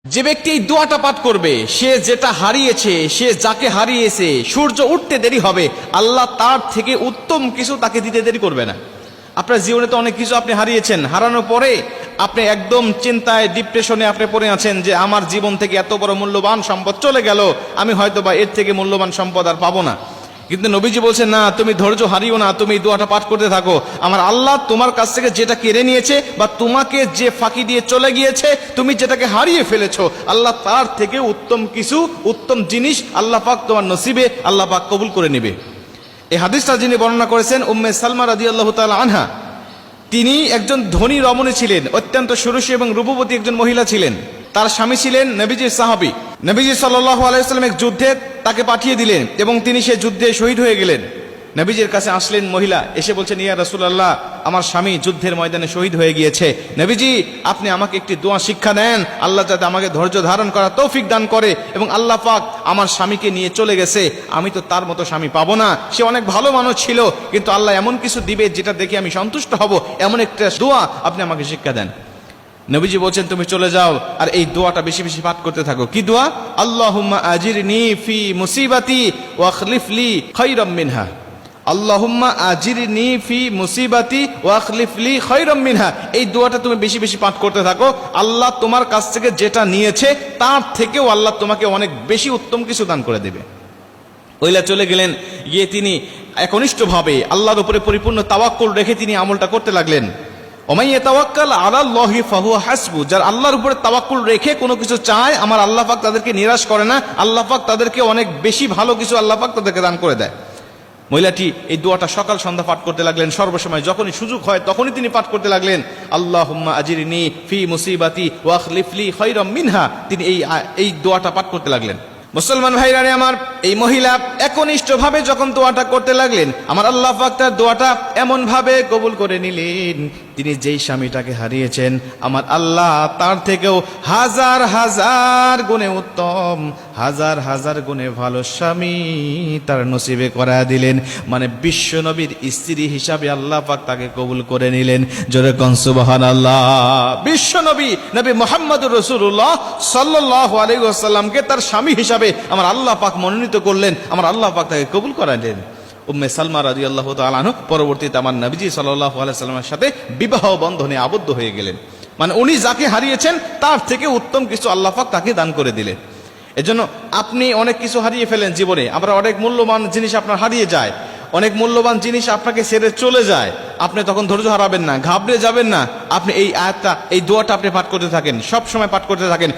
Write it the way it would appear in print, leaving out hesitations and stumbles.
যে ব্যক্তি এই দোয়াটা পাঠ করবে, সে যেটা হারিয়েছে, সে যাকে হারিয়েছে, সূর্য উঠতে দেরি হবে, আল্লাহ তার থেকে উত্তম কিছু তাকে দিতে দেরি করবে না। আপনার জীবনে তো অনেক কিছু আপনি হারিয়েছেন, হারানোর পরে আপনি একদম চিন্তায়, ডিপ্রেশনে আপনি পড়ে আছেন যে আমার জীবন থেকে এত বড় মূল্যবান সম্পদ চলে গেল, আমি হয়তো বা এর থেকে মূল্যবান সম্পদ আর পাবো না। কিন্তু নবীজি বলছেন, না, তুমি ধৈর্য হারিও না, তুমি এই দোয়াটা পাঠ করতে থাকো। আমার আল্লাহ তোমার কাছ থেকে যেটা কেড়ে নিয়েছে বা তোমাকে যে ফাঁকি দিয়ে চলে গিয়েছে, তুমি যেটাকে হারিয়ে ফেলেছো, আল্লাহ তার থেকে উত্তম কিছু, উত্তম জিনিস আল্লাহ পাক তোমার নসিবে আল্লাহ পাক কবুল করে নেবে। এই হাদিসটা যিনি বর্ণনা করেছেন উম্মে সালমা রাদিয়াল্লাহু তাআলা আনহা, তিনি একজন ধনী রমণী ছিলেন, অত্যন্ত সুরসী এবং রূপবতী একজন মহিলা ছিলেন। তার স্বামী ছিলেন নবীজির সাহাবী। নবীজি সাল্লাল্লাহু আলাইহি ওয়াসাল্লাম এক যুদ্ধে তাকে পাঠিয়ে দিলেন এবং তিনি সে যুদ্ধে শহীদ হয়ে গেলেন। নবীজির কাছে আসলেন মহিলা, এসে বলছেন, ইয়া রাসূলুল্লাহ, আমার স্বামী যুদ্ধের ময়দানে শহীদ হয়ে গিয়েছে। নবীজি, আপনি আমাকে একটি দোয়া শিক্ষা দেন, আল্লাহ যাতে আমাকে ধৈর্য ধারণ করার তৌফিক দান করে, এবং আল্লাহ পাক আমার স্বামীকে নিয়ে চলে গেছে, আমি তো তার মতো স্বামী পাবো না, সে অনেক ভালো মানুষ ছিল, কিন্তু আল্লাহ এমন কিছু দিবে যেটা দেখে আমি সন্তুষ্ট হব, এমন একটা দোয়া আপনি আমাকে শিক্ষা দেন। নবীজি বলছেন, তুমি চলে যাও আর এই দোয়াটা বেশি বেশি পাঠ করতে থাকো। কি দোয়া? আল্লাহুম্মা আজিরনি ফি মুসিবাতি ওয়া আখলিফ লি খায়রাম মিনহা। আল্লাহুম্মা আজিরনি ফি মুসিবাতি ওয়া আখলিফ লি খায়রাম মিনহা। এই দোয়াটা তুমি বেশি বেশি পাঠ করতে থাকো। আল্লাহ তোমার কাছ থেকে যেটা নিয়েছে তার থেকেও আল্লাহ তোমাকে অনেক বেশি উত্তম কিছু দান করে দেবে। ওইলা চলে গেলেন, গিয়ে তিনি একনিষ্ঠভাবে আল্লাহর উপরে পরিপূর্ণ তাওয়াক্কুল রেখে তিনি আমলটা করতে লাগলেন। ওমাইয়া তাওয়াক্কাল আলাল্লাহি ফাহুয়া হাসবু। যারা আল্লাহর উপরে তাওয়াক্কুল রেখে কোনো কিছু চায়, আমার আল্লাহ পাক তাদেরকে নিরাশ করে না, আল্লাহ পাক তাদেরকে অনেক বেশি ভালো কিছু আল্লাহ পাক তাদেরকে দান করে দেয়। মহিলাটি এই দোয়াটা সকাল সন্ধ্যা পাঠ করতে লাগলেন, সর্বসময় যখনই সুযোগ হয় তখনই তিনি পাঠ করতে লাগলেন, আল্লাহুম্মা আজিরনি ফি মুসিবাতি ওয়া আখলিফ লি খায়রাম মিনহা। তিনি এই দোয়াটা পাঠ করতে লাগলেন। মুসলমান ভাইরা আমার, এই মহিলা একনিষ্ঠভাবে যখন দোয়াটা করতে লাগলেন, আমার আল্লাহ পাক তার দোয়াটা এমন ভাবে কবুল করে নিলেন, তিনি যেই স্বামীটাকে হারিয়েছেন, আমার আল্লাহ তার থেকেও হাজার হাজার গুণে উত্তম, হাজার হাজার গুণে ভালো স্বামী তার নসিবে করা দিলেন। মানে বিশ্ব নবীর স্ত্রী হিসাবে আল্লাহ পাক তাকে কবুল করে নিলেন। জোরে কোন সুবহানাল্লাহ। বিশ্ব নবী নবী মুহাম্মদুর রাসূলুল্লাহ সাল্লাল্লাহু আলাইহি ওয়াসাল্লামকে তার স্বামী হিসাবে আমার আল্লাহ পাক মনোনীত করলেন, আমার আল্লাহ পাক তাকে কবুল করালেন। উম্মে সালমা রাদিয়াল্লাহু তাআলা আনহা পরবর্তীতে আমার নবীজি সাল্লাল্লাহু আলাইহি ওয়াসাল্লামের সাথে বিবাহ বন্ধনে আবদ্ধ হয়ে গেলেন। মানে উনি যাকে হারিয়েছেন তার থেকে উত্তম কিছু আল্লাহ পাক তাকে দান করে দিলেন। এজন্য আপনি অনেক কিছু হারিয়ে ফেলেন জীবনে, আবার অনেক মূল্যবান জিনিস আপনার হারিয়ে যায়, অনেক মূল্যবান জিনিস আপনাকে ছেড়ে চলে যায়, আপনি তখন ধৈর্য হারাবেন না, ঘাবড়ে যাবেন না। আপনি এই আয়াতটা, এই দোয়াটা আপনি পাঠ করতে থাকেন, সব সময় পাঠ করতে থাকেন।